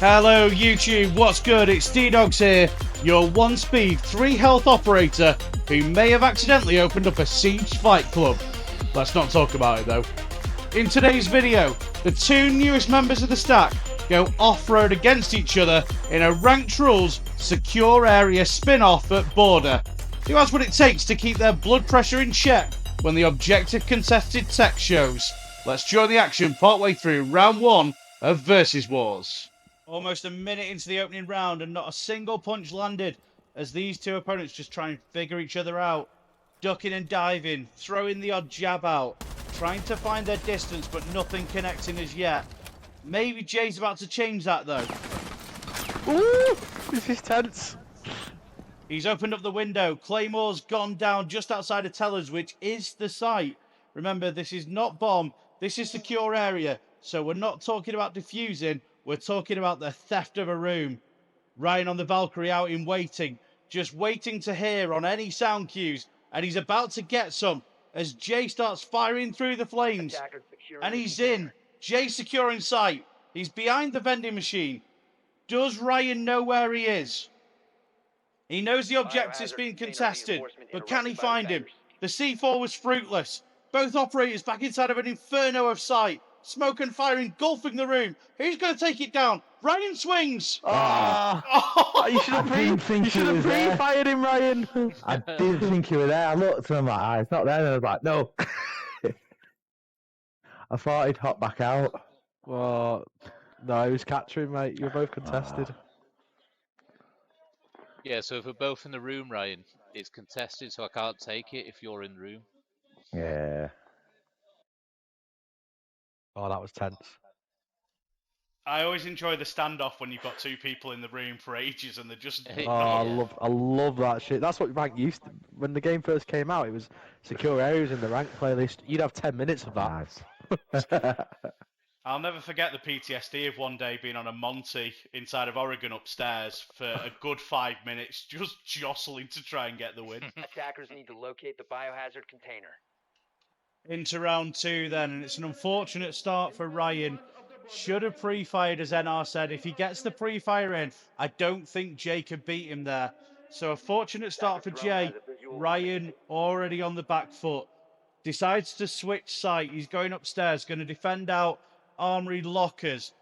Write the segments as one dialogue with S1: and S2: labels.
S1: Hello YouTube, what's good? It's D-Dogs here, your 1-speed, 3-health operator who may have accidentally opened up a siege fight club. Let's not talk about it though. In today's video, the two newest members of the stack go off-road against each other in a ranked rules secure area spin-off at Border. Who has what it takes to keep their blood pressure in check when the objective contested tech shows? Let's join the action partway through round 1 of Versus Wars. Almost a minute into the opening round and not a single punch landed as these two opponents just try and figure each other out. Ducking and diving, throwing the odd jab out, trying to find their distance but nothing connecting as yet. Maybe Jay's about to change that though.
S2: Ooh, this is tense.
S1: He's opened up the window. Claymore's gone down just outside of Tellers, which is the site. Remember, this is not bomb, this is secure area. So we're not talking about defusing. We're talking about the theft of a room. Ryan on the Valkyrie out in waiting. Just waiting to hear on any sound cues. And he's about to get some as Jay starts firing through the flames. And he's in. Jay securing sight. He's behind the vending machine. Does Ryan know where he is? He knows the objective's being contested. But can he find him? The C4 was fruitless. Both operators back inside of an inferno of sight. Smoke and fire engulfing the room. Who's going to take it down? Ryan swings.
S2: You should have pre-fired him, Ryan.
S3: I didn't think you were there. I looked and I'm like, it's not there. And I was like, no. I thought he'd hop back out.
S2: Well, no, he was catching, mate. You were both contested.
S4: Yeah, so if we're both in the room, Ryan, it's contested, so I can't take it if you're in the room.
S3: Yeah.
S2: Oh, that was tense.
S1: I always enjoy the standoff when you've got two people in the room for ages and they're just...
S2: Oh, I love that shit. That's what rank used to. When the game first came out, it was secure areas in the rank playlist. You'd have 10 minutes of that.
S1: I'll never forget the PTSD of one day being on a Monty inside of Oregon upstairs for a good 5 minutes, just jostling to try and get the win.
S5: Attackers need to locate the biohazard container.
S1: Into round 2 then, and it's an unfortunate start for Ryan. Should have pre-fired, as NR said. If he gets the pre-fire in, I don't think Jay could beat him there. So a fortunate start for Jay. Ryan already on the back foot. Decides to switch site. He's going upstairs, going to defend out Armory lockers.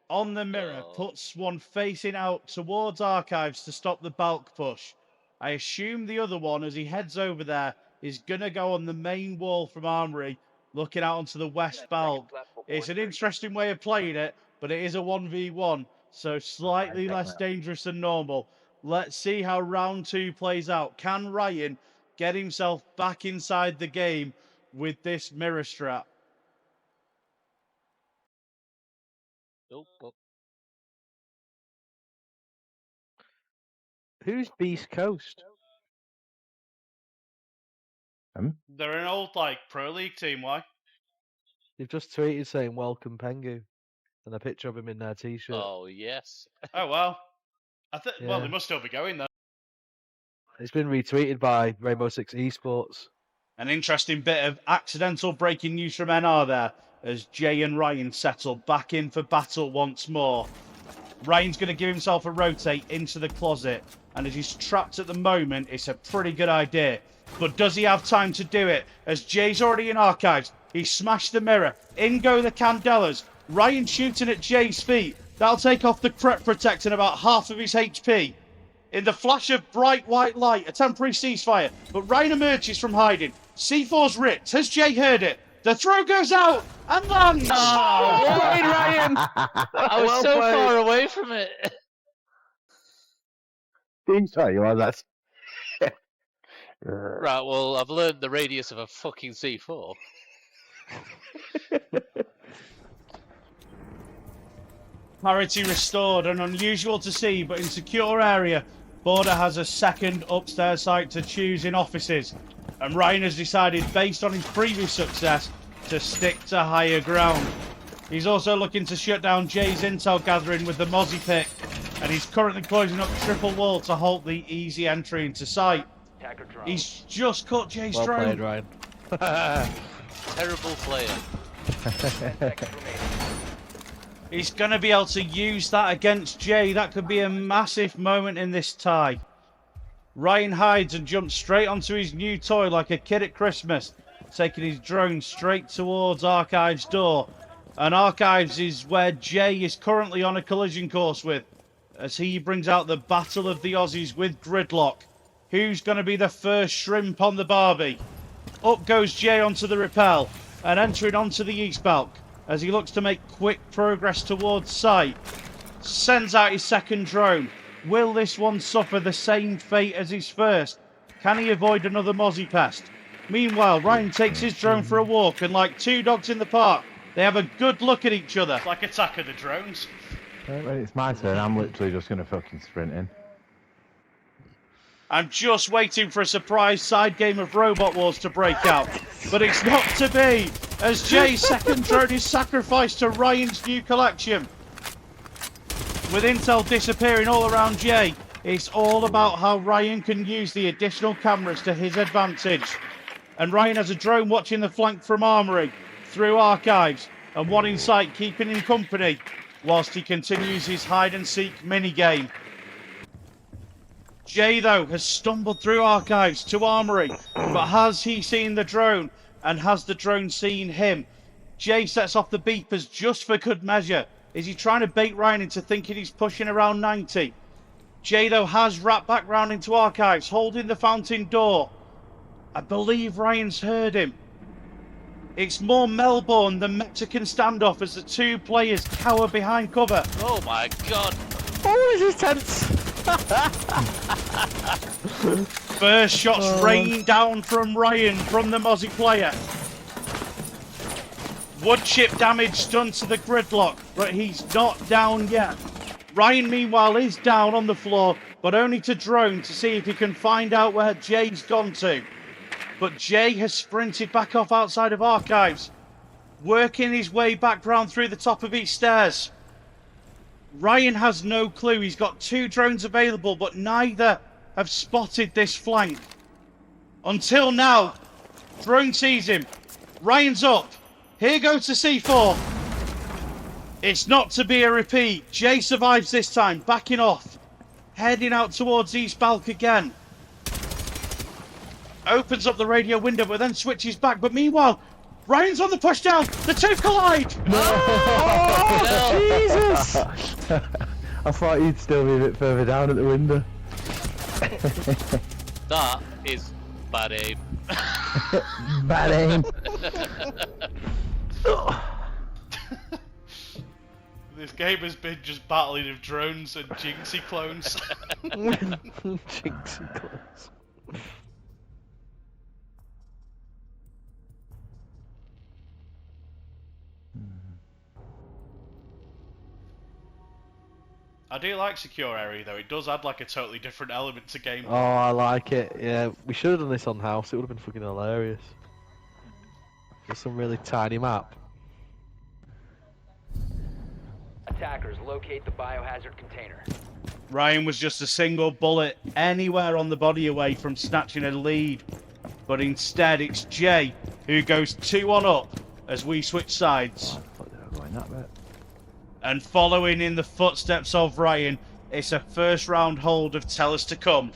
S1: On the mirror, puts one facing out towards Archives to stop the bulk push. I assume the other one, as he heads over there, is going to go on the main wall from Armory, looking out onto the west bulk. It's an interesting way of playing it, but it is a 1v1, so slightly less dangerous than normal. Let's see how round 2 plays out. Can Ryan get himself back inside the game with this mirror strat?
S2: Who's Beast Coast?
S1: They're an old, Pro League team, why?
S2: They've just tweeted saying welcome Pengu, and a picture of him in their t-shirt.
S4: Oh, yes.
S1: Oh, well. Well,
S2: Yeah.
S1: they must still be going, though.
S2: It's been retweeted by Rainbow Six Esports.
S1: An interesting bit of accidental breaking news from NR there, as Jay and Ryan settle back in for battle once more. Ryan's going to give himself a rotate into the closet, and as he's trapped at the moment, it's a pretty good idea. But does he have time to do it? As Jay's already in Archives, he smashed the mirror. In go the Candelas. Ryan shooting at Jay's feet. That'll take off the crep protecting about half of his HP. In the flash of bright white light, a temporary ceasefire. But Ryan emerges from hiding. C4's ripped. Has Jay heard it? The throw goes out and lands.
S4: Oh,
S2: Well played, Ryan.
S4: I was so far away from it.
S3: Sorry, you are that.
S4: Right, well, I've learned the radius of a fucking C4.
S1: Parity restored and unusual to see, but in secure area, Border has a second upstairs site to choose in offices. And Ryan has decided, based on his previous success, to stick to higher ground. He's also looking to shut down Jay's intel gathering with the Mozzie pick, and he's currently closing up triple wall to halt the easy entry into sight. He's just cut Jay's
S2: Well
S1: drone.
S2: played, Ryan.
S4: Terrible player.
S1: He's going to be able to use that against Jay. That could be a massive moment in this tie. Ryan hides and jumps straight onto his new toy like a kid at Christmas, taking his drone straight towards Archives' door. And Archives is where Jay is currently on a collision course with, as he brings out the Battle of the Aussies with Gridlock. Who's going to be the first shrimp on the Barbie? Up goes Jay onto the rappel and entering onto the east balk as he looks to make quick progress towards sight. Sends out his second drone. Will this one suffer the same fate as his first? Can he avoid another Mozzie pest? Meanwhile, Ryan takes his drone for a walk, and like two dogs in the park, they have a good look at each other.
S6: It's like Attack of the Drones.
S3: When it's my turn, I'm literally just going to fucking sprint in.
S1: I'm just waiting for a surprise side game of Robot Wars to break out, but it's not to be, as Jay's second drone is sacrificed to Ryan's new collection. With intel disappearing all around Jay, it's all about how Ryan can use the additional cameras to his advantage. And Ryan has a drone watching the flank from Armory, through Archives, and one in sight keeping him company, whilst he continues his hide-and-seek mini-game. Jay, though, has stumbled through Archives to Armory, but has he seen the drone, and has the drone seen him? Jay sets off the beepers just for good measure. Is he trying to bait Ryan into thinking he's pushing around 90? Jay, though, has wrapped back round into Archives, holding the fountain door. I believe Ryan's heard him. It's more Melbourne than Mexican standoff as the two players cower behind cover.
S4: Oh my god!
S2: Oh, this is tense.
S1: First shots rain down from Ryan from the Mozzie player. Wood chip damage done to the Gridlock, but he's not down yet. Ryan, meanwhile, is down on the floor, but only to drone to see if he can find out where Jay's gone to. But Jay has sprinted back off outside of Archives, working his way back round through the top of each stairs. Ryan has no clue. He's got two drones available, but neither have spotted this flank. Until now, drone sees him. Ryan's up. Here goes to C4. It's not to be a repeat. Jay survives this time, backing off. Heading out towards East Balk again. Opens up the radio window, but then switches back. But meanwhile, Ryan's on the push down. The two collide.
S2: Oh, Jesus!
S3: I thought you'd still be a bit further down at the window.
S4: That is bad aim.
S3: Bad aim.
S6: This game has been just battling of drones and Jinxie clones.
S2: Jinxie clones.
S6: I do like Secure Area though, it does add like a totally different element to gameplay.
S2: Oh, I like it. Yeah, we should have done this on house. It would have been fucking hilarious. Just some really tiny map.
S5: Attackers, locate the biohazard container.
S1: Ryan was just a single bullet anywhere on the body away from snatching a lead. But instead, it's Jay who goes 2-on up as we switch sides.
S3: I thought they were going that bit.
S1: And following in the footsteps of Ryan, it's a first round hold of Tell Us to Come.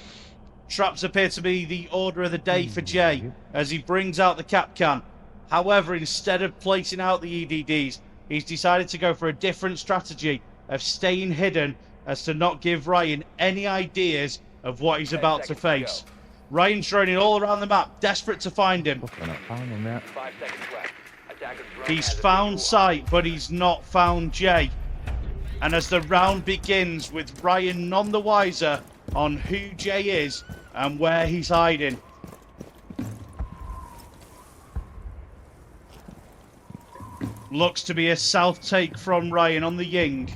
S1: Traps appear to be the order of the day for Jay as he brings out the cap can. However, instead of placing out the EDDs, he's decided to go for a different strategy of staying hidden as to not give Ryan any ideas of what he's about to face. Ryan's droning all around the map, desperate to find him.
S3: Fucking not found him yet.
S5: 5 seconds left. Attackers drone
S1: He's
S5: has a
S1: found
S5: visual.
S1: sight, but he's not found Jay. And as the round begins with Ryan none the wiser on who Jay is and where he's hiding. Looks to be a south take from Ryan on the Ying.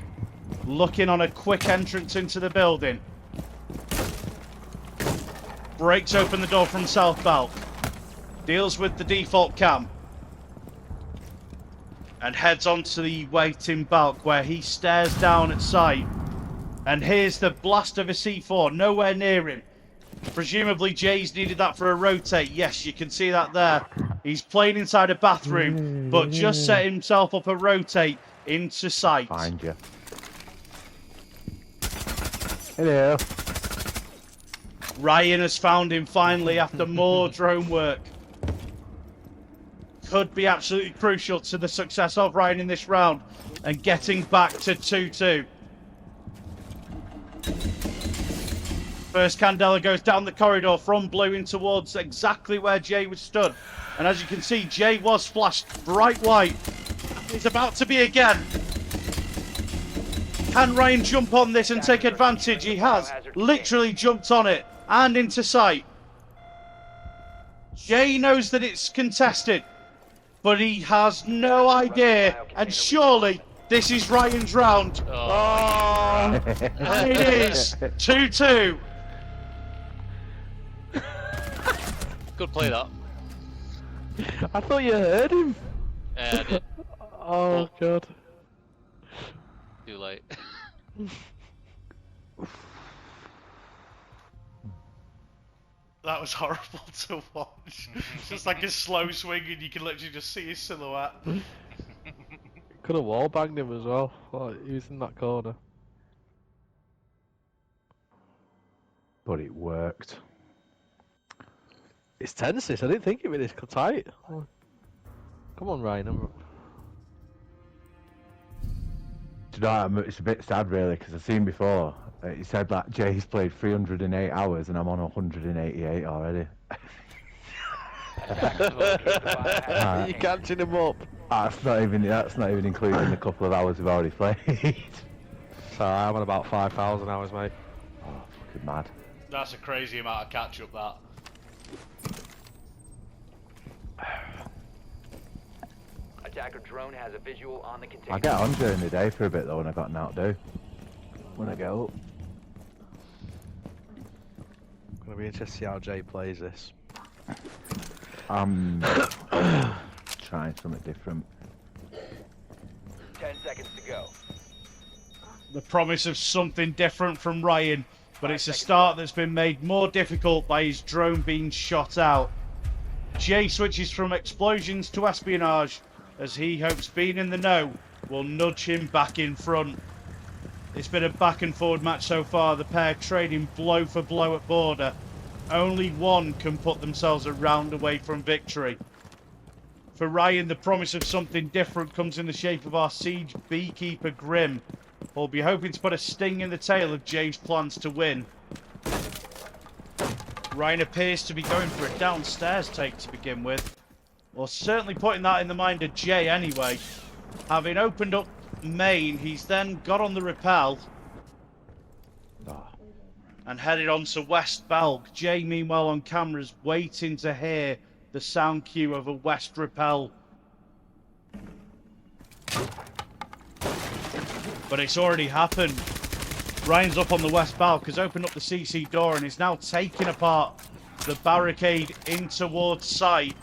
S1: Looking on a quick entrance into the building. Breaks open the door from South Balk. Deals with the default cam. And heads on to the waiting Balk where he stares down at sight. And here's the blast of a C4 nowhere near him. Presumably Jay's needed that for a rotate. Yes, you can see that there. He's playing inside a bathroom, but just set himself up a rotate into sight.
S3: Find you. Hello.
S1: Ryan has found him finally after more drone work. Could be absolutely crucial to the success of Ryan in this round and getting back to 2-2. First Candela goes down the corridor from blue in towards exactly where Jay was stood. And as you can see, Jay was flashed bright white. He's about to be again. Can Ryan jump on this and take advantage? He has literally jumped on it and into sight. Jay knows that it's contested, but he has no idea. And surely this is Ryan's round.
S4: Oh.
S1: And it is 2-2.
S4: Good play, that.
S2: I thought you heard him.
S4: I did.
S2: Oh, God.
S4: Too late.
S6: That was horrible to watch. It's just like a slow swing and you can literally just see his silhouette.
S2: Could have wall banged him as well. Oh, he was in that corner.
S3: But it worked.
S2: It's tense, this. I didn't think it was this tight. Oh. Come on, Ryan.
S3: Do you know what, it's a bit sad really, because I've seen before, he said that Jay's played 308 hours and I'm on 188 already.
S2: You're catching him up.
S3: That's not even including the couple of hours we've already played.
S2: So I'm on about 5,000 hours, mate.
S3: Oh, fucking mad.
S6: That's a crazy amount of catch up, that.
S5: Attacker drone has a visual on the container.
S3: I get on during the day for a bit though when I got an to do. When I get up.
S2: Gonna be interested to see how Jay plays this.
S3: I'm trying something different.
S5: 10 seconds to go.
S1: The promise of something different from Ryan, but it's a start that's been made more difficult by his drone being shot out. Jay switches from explosions to espionage, as he hopes being in the know will nudge him back in front. It's been a back and forward match so far, the pair trading blow for blow at border. Only one can put themselves a round away from victory. For Ryan, the promise of something different comes in the shape of our siege beekeeper Grim, who'll be hoping to put a sting in the tail of Jay's plans to win. Ryan appears to be going for a downstairs take to begin with, or certainly putting that in the mind of Jay anyway. Having opened up main, he's then got on the rappel and headed on to West Belg. Jay, meanwhile, on cameras, waiting to hear the sound cue of a West rappel. But it's already happened. Ryan's up on the West Balk, has opened up the CC door and is now taking apart the barricade in towards site.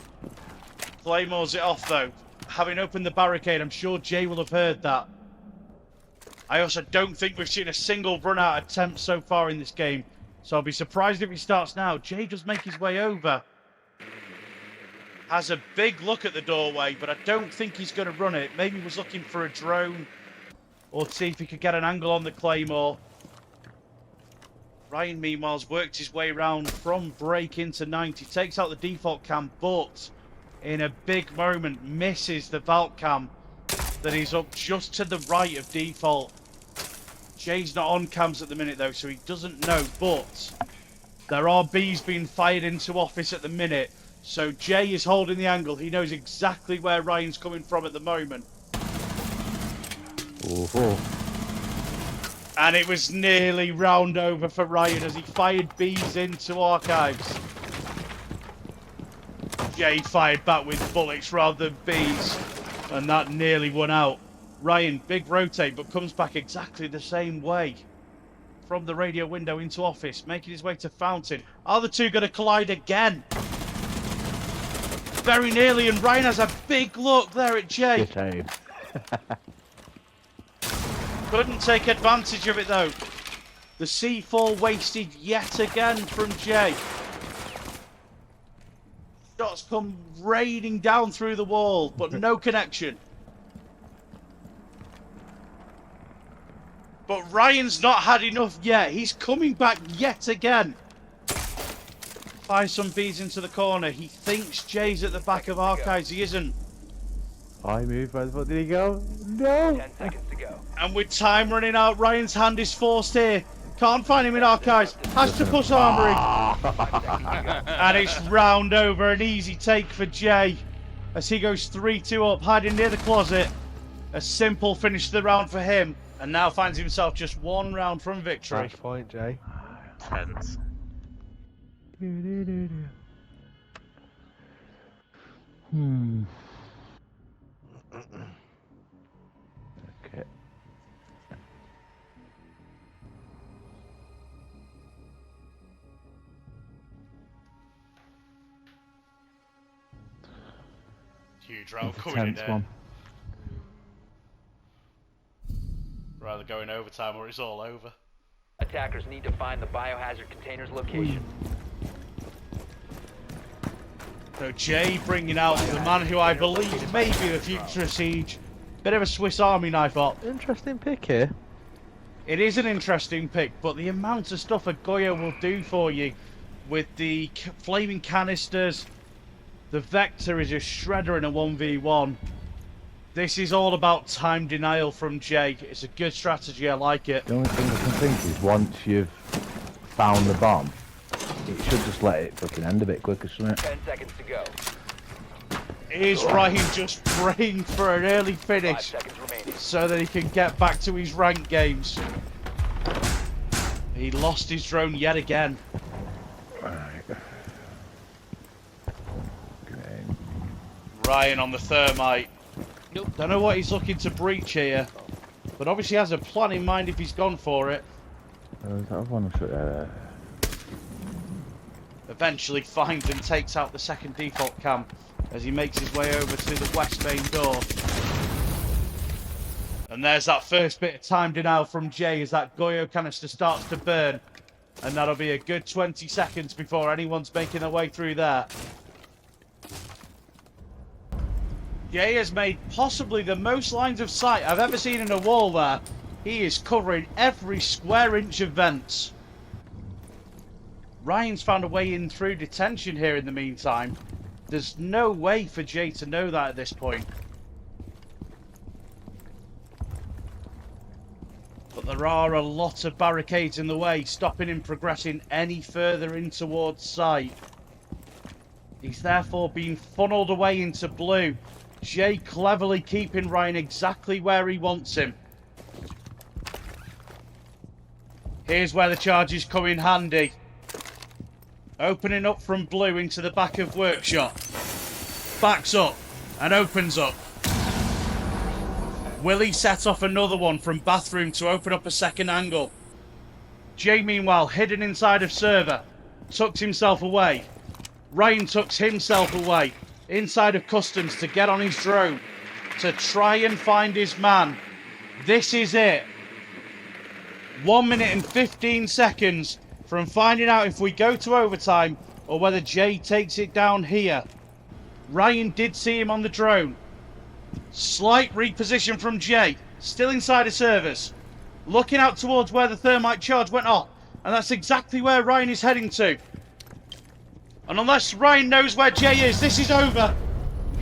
S1: Claymores it off though. Having opened the barricade, I'm sure Jay will have heard that. I also don't think we've seen a single run-out attempt so far in this game, so I'll be surprised if he starts now. Jay does make his way over. Has a big look at the doorway, but I don't think he's going to run it. Maybe he was looking for a drone or to see if he could get an angle on the Claymore. Ryan, meanwhile, has worked his way around from break into 90. Takes out the default cam, but in a big moment misses the vault cam that is up just to the right of default. Jay's not on cams at the minute though, so he doesn't know, but there are bees being fired into office at the minute, so Jay is holding the angle. He knows exactly where Ryan's coming from at the moment.
S3: Oh.
S1: And it was nearly round over for Ryan as he fired bees into archives. Jay fired back with bullets rather than bees, and that nearly won out. Ryan, big rotate, but comes back exactly the same way. From the radio window into office, making his way to Fountain. Are the two going to collide again? Very nearly, and Ryan has a big look there at Jay.
S3: Good aim.
S1: Couldn't take advantage of it though. The C4 wasted yet again from Jay. Shots come raining down through the wall, but no connection. But Ryan's not had enough yet. He's coming back yet again. Fires some bees into the corner. He thinks Jay's at the back of Archives. He isn't.
S3: I moved. Where the fuck did he go? No!
S5: 10 seconds to go.
S1: And with time running out, Ryan's hand is forced here. Can't find him in Archives. Has to push Armory. And it's round over. An easy take for Jay. As he goes 3-2 up, hiding near the closet. A simple finish to the round for him. And now finds himself just one round from victory.
S2: Match point, Jay.
S4: Tense.
S3: Okay.
S6: Huge round
S3: It's a
S6: coming in
S3: tense
S6: there.
S3: one.
S6: Rather go in overtime or it's all over.
S5: Attackers need to find the biohazard container's location.
S1: So Jay bringing out the man who I believe may be the future of Siege. Bit of a Swiss Army knife up.
S2: Interesting pick here.
S1: It is an interesting pick, but the amount of stuff a Goyo will do for you with the flaming canisters, the Vector is a shredder in a 1v1. This is all about time denial from Jay. It's a good strategy, I like it.
S3: The only thing I can think is once you've found the bomb, it should just let it fucking end a bit quicker, shouldn't it?
S5: 10 seconds to go.
S1: Is Ryan just praying for an early
S5: 5
S1: finish
S5: seconds remaining.
S1: so that he can get back to his ranked games? He lost his drone yet again.
S3: Alright. Okay.
S1: Ryan on the thermite.
S4: Nope.
S1: Don't know what he's looking to breach here, but obviously has a plan in mind if he's gone for it.
S3: That one should,
S1: Eventually finds and takes out the second default cam as he makes his way over to the west main door. And there's that first bit of time denial from Jay as that Goyo canister starts to burn. And that'll be a good 20 seconds before anyone's making their way through there. Jay has made possibly the most lines of sight I've ever seen in a wall there. He is covering every square inch of vents. Ryan's found a way in through detention here in the meantime. There's no way for Jay to know that at this point. But there are a lot of barricades in the way, stopping him progressing any further in towards site. He's therefore being funneled away into blue. Jay cleverly keeping Ryan exactly where he wants him. Here's where the charges come in handy. Opening up from blue into the back of workshop. Backs up and opens up. Will he set off another one from bathroom to open up a second angle? Jay meanwhile hidden inside of server. Tucks himself away. Ryan tucks himself away inside of customs to get on his drone to try and find his man. This is it. 1 minute and 15 seconds from finding out if we go to overtime or whether Jay takes it down here. Ryan did see him on the drone. Slight reposition from Jay, still inside of servers, looking out towards where the thermite charge went off, and that's exactly where Ryan is heading to. And unless Ryan knows where Jay is, this is over.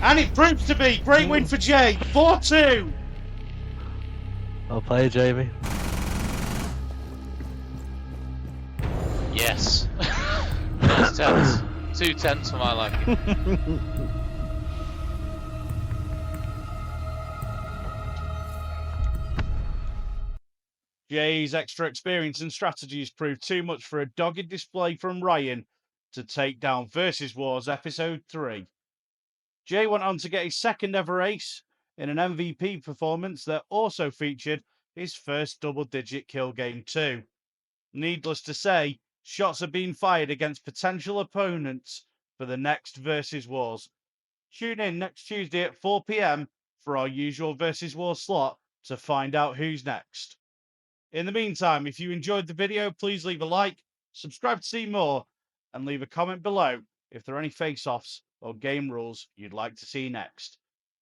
S1: And it proves to be. Great win for Jay. 4-2.
S2: Well played, Jamie.
S4: Yes. That's tense. 2 tenths for my liking.
S1: Jay's extra experience and strategies proved too much for a dogged display from Ryan to take down Versus Wars Episode 3. Jay went on to get his second ever ace in an MVP performance that also featured his first double-digit kill game too. Needless to say, shots are being fired against potential opponents for the next Versus Wars. Tune in next Tuesday at 4 PM for our usual Versus Wars slot to find out who's next. In the meantime, if you enjoyed the video, please leave a like, subscribe to see more, and leave a comment below if there are any face-offs or game rules you'd like to see next.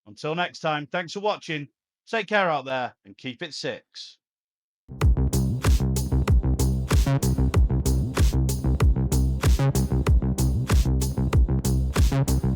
S1: Until next time, thanks for watching, take care out there, and keep it 6.
S3: Bye.